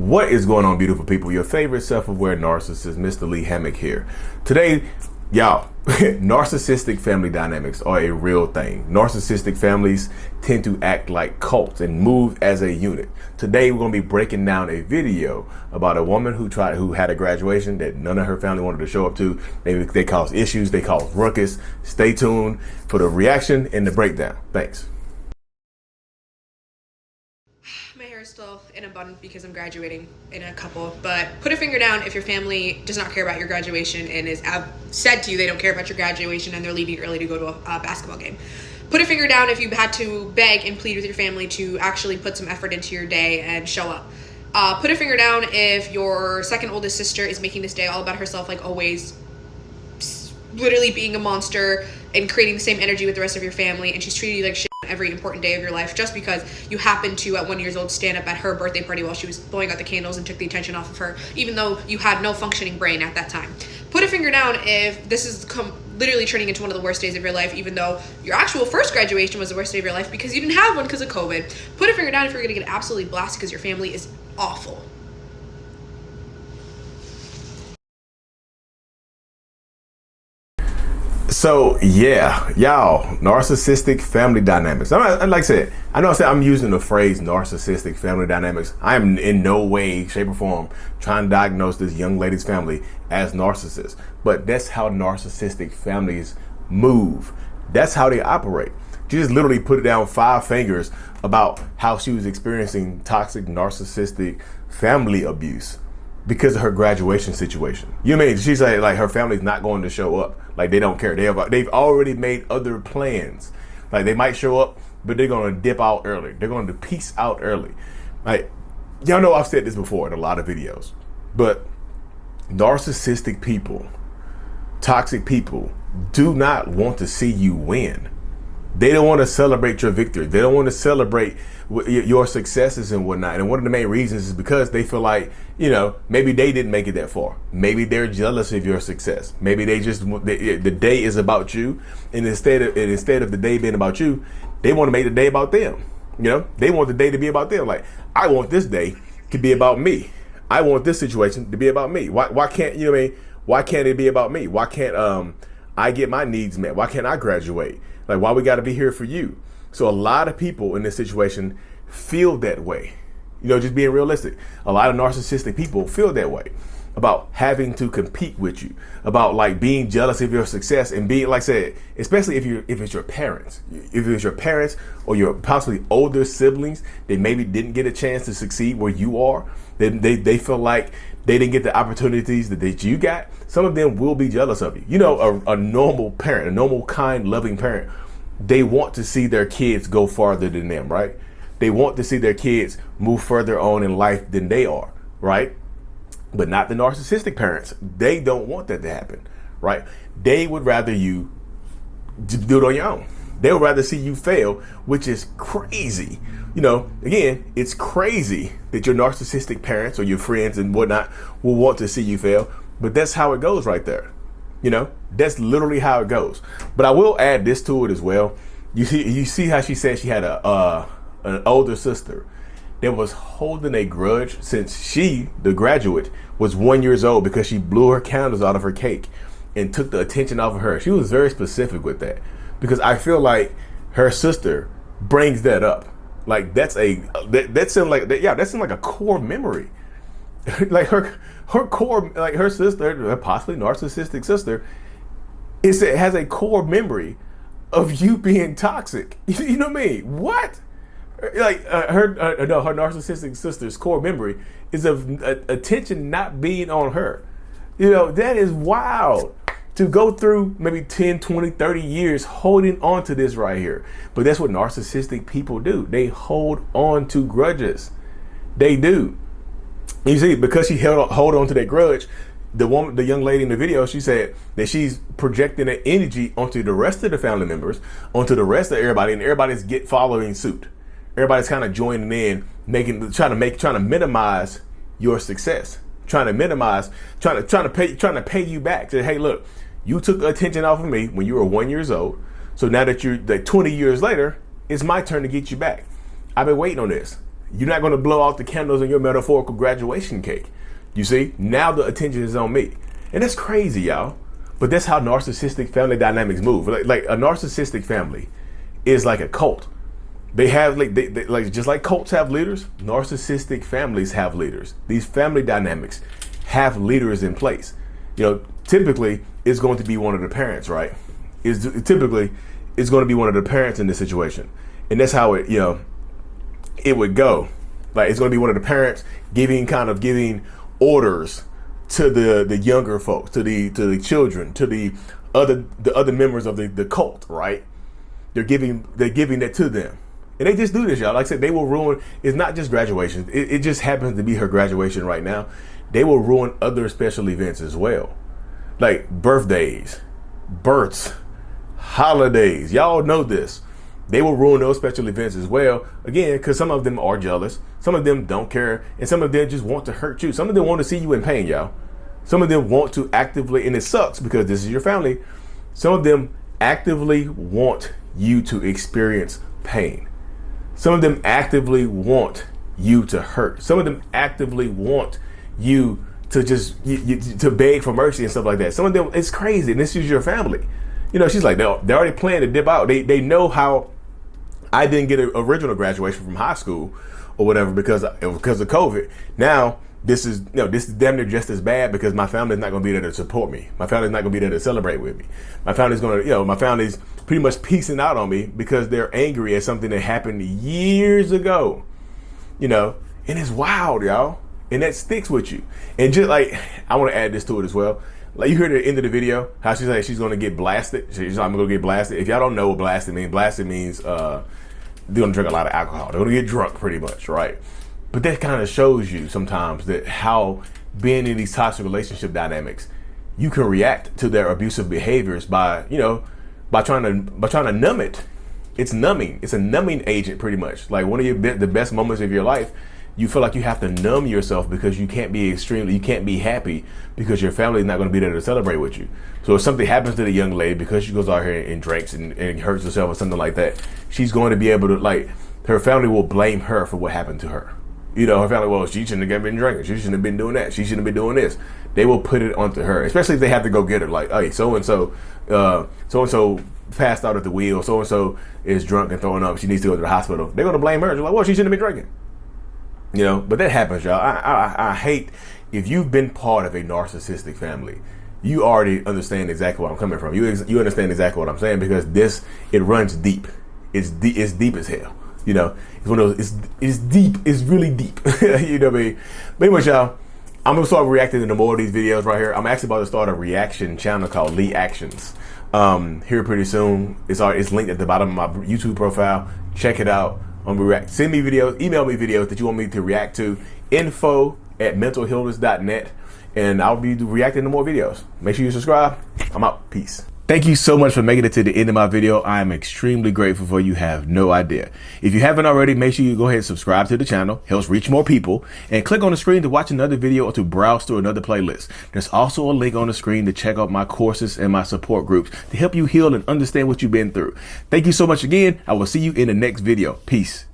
What is going on, beautiful people? Your favorite self-aware narcissist, Mr. Lee Hammock here. Today, y'all, narcissistic family dynamics are a real thing. Narcissistic families tend to act like cults and move as a unit. Today, we're going to be breaking down a video about a woman who had a graduation that none of her family wanted to show up to. They caused issues, they caused ruckus. Stay tuned for the reaction and the breakdown. Thanks. My hair is still in a bun because I'm graduating in a couple, but put a finger down if your family does not care about your graduation and is said to you they don't care about your graduation and they're leaving early to go to a basketball game. Put a finger down if you had to beg and plead with your family to actually put some effort into your day and show up. Put a finger down if your second oldest sister is making this day all about herself, like always, literally being a monster and creating the same energy with the rest of your family, and she's treating you like shit every important day of your life just because you happened to at 1 year old stand up at her birthday party while she was blowing out the candles and took the attention off of her, even though you had no functioning brain at that time. Put a finger down if this is literally turning into one of the worst days of your life, even though your actual first graduation was the worst day of your life because you didn't have one because of COVID. Put a finger down if you're gonna get absolutely blasted because your family is awful. So yeah, y'all, narcissistic family dynamics. Like I said, I'm using the phrase narcissistic family dynamics. I am in no way, shape, or form trying to diagnose this young lady's family as narcissists. But that's how narcissistic families move. That's how they operate. She just literally put it down 5 fingers about how she was experiencing toxic narcissistic family abuse because of her graduation situation. You know what I mean? She's like her family's not going to show up. Like they don't care. They've already made other plans. Like they might show up, but they're gonna dip out early. They're going to peace out early. Like y'all know I've said this before in a lot of videos, but narcissistic people, toxic people, do not want to see you win. They don't want to celebrate your victory. They don't want to celebrate your successes and whatnot. And one of the main reasons is because they feel like, maybe they didn't make it that far. Maybe they're jealous of your success. Maybe the day is about you. And instead of the day being about you, they want to make the day about them. They want the day to be about them. Like, I want this day to be about me. I want this situation to be about me. Why can't, why can't it be about me? Why can't I get my needs met? Why can't I graduate? Like, why we got to be here for you? So a lot of people in this situation feel that way. Just being realistic. A lot of narcissistic people feel that way about having to compete with you, about like being jealous of your success and being, like I said, especially if it's your parents. If it's your parents or your possibly older siblings that maybe didn't get a chance to succeed where you are, they feel like they didn't get the opportunities that you got. Some of them will be jealous of you. A normal parent, a normal, kind, loving parent, they want to see their kids go farther than them, right? They want to see their kids move further on in life than they are, right? But not the narcissistic parents. They don't want that to happen, right? They would rather you do it on your own. They would rather see you fail, which is crazy. Again, it's crazy that your narcissistic parents or your friends and whatnot will want to see you fail, but that's how it goes right there. That's literally how it goes. But I will add this to it as well. You see how she said she had an older sister that was holding a grudge since she, the graduate, was 1 year old because she blew her candles out of her cake and took the attention off of her. She was very specific with that because I feel like her sister brings that up. Like that seemed like a core memory. Like her core, like her sister, possibly narcissistic sister, it has a core memory of you being toxic. You know what I mean? What? Like her narcissistic sister's core memory is of attention not being on her. That is wild to go through maybe 10, 20, 30 years holding on to this right here. But that's what narcissistic people do. They hold on to grudges. They do. You see, because she hold on to that grudge, the young lady in the video, she said that she's projecting that energy onto the rest of the family members, onto the rest of everybody, and everybody's following suit. Everybody's kind of joining in, trying to minimize your success, trying to pay you back. Say, hey, look, you took attention off of me when you were 1 year old. So now that you're like 20 years later, it's my turn to get you back. I've been waiting on this. You're not going to blow out the candles on your metaphorical graduation cake. You see, now the attention is on me. And that's crazy, y'all. But that's how narcissistic family dynamics move. Like a narcissistic family is like a cult. They have like just like cults have leaders, narcissistic families have leaders. These family dynamics have leaders in place. You know, typically it's going to be one of the parents, right? Typically it's going to be one of the parents in this situation. And that's how it, you know, it would go. Like it's going to be one of the parents giving orders to the younger folks, to the children, to the other members of the cult, right? They're giving that to them. And they just do this, y'all. Like I said, they will ruin, it's not just graduation. It just happens to be her graduation right now. They will ruin other special events as well. Like birthdays, births, holidays. Y'all know this. They will ruin those special events as well. Again, because some of them are jealous. Some of them don't care. And some of them just want to hurt you. Some of them want to see you in pain, y'all. Some of them want to actively, and it sucks because this is your family. Some of them actively want you to experience pain. Some of them actively want you to hurt. Some of them actively want you to just to beg for mercy and stuff like that. Some of them, it's crazy. And this is your family. You know, she's like, they're already planning to dip out. They know how I didn't get an original graduation from high school or whatever because of COVID. Now this is damn near just as bad because my family's not going to be there to support me. My family's not going to be there to celebrate with me. My family's pretty much piecing out on me because they're angry at something that happened years ago. You know, and it's wild, y'all. And that sticks with you. And just like, I want to add this to it as well. Like you heard at the end of the video, how she's like, she's going to get blasted. She's like, I'm going to get blasted. If y'all don't know what blasted means they're going to drink a lot of alcohol. They're going to get drunk pretty much, right? But that kind of shows you sometimes that how being in these toxic relationship dynamics, you can react to their abusive behaviors by trying to numb it. It's numbing. It's a numbing agent pretty much. Like one of the best moments of your life, you feel like you have to numb yourself because you can't be happy because your family is not going to be there to celebrate with you. So if something happens to the young lady because she goes out here and drinks and hurts herself or something like that, she's going to be able to, like, her family will blame her for what happened to her. You know, her family, well, she shouldn't have been drinking. She shouldn't have been doing that. She shouldn't have been doing this. They will put it onto her, especially if they have to go get her. Like, hey, so-and-so passed out at the wheel. So-and-so is drunk and throwing up. She needs to go to the hospital. They're going to blame her. They're like, well, she shouldn't have been drinking. You know, but that happens, y'all. I hate, if you've been part of a narcissistic family, you already understand exactly where I'm coming from. You understand exactly what I'm saying because it runs deep. It's deep as hell. You know, it's one of those, it's deep, it's really deep. You know what I mean? But anyway, y'all, I'm gonna start reacting to more of these videos right here. I'm actually about to start a reaction channel called Lee Actions. Here pretty soon. It's linked at the bottom of my YouTube profile. Check it out. I'm gonna react. Send me videos, email me videos that you want me to react to. info@mentalhealers.net, and I'll be reacting to more videos. Make sure you subscribe. I'm out. Peace. Thank you so much for making it to the end of my video. I am extremely grateful for you. Have no idea. If you haven't already, make sure you go ahead and subscribe to the channel. Helps reach more people. And click on the screen to watch another video or to browse through another playlist. There's also a link on the screen to check out my courses and my support groups to help you heal and understand what you've been through. Thank you so much again. I will see you in the next video. Peace.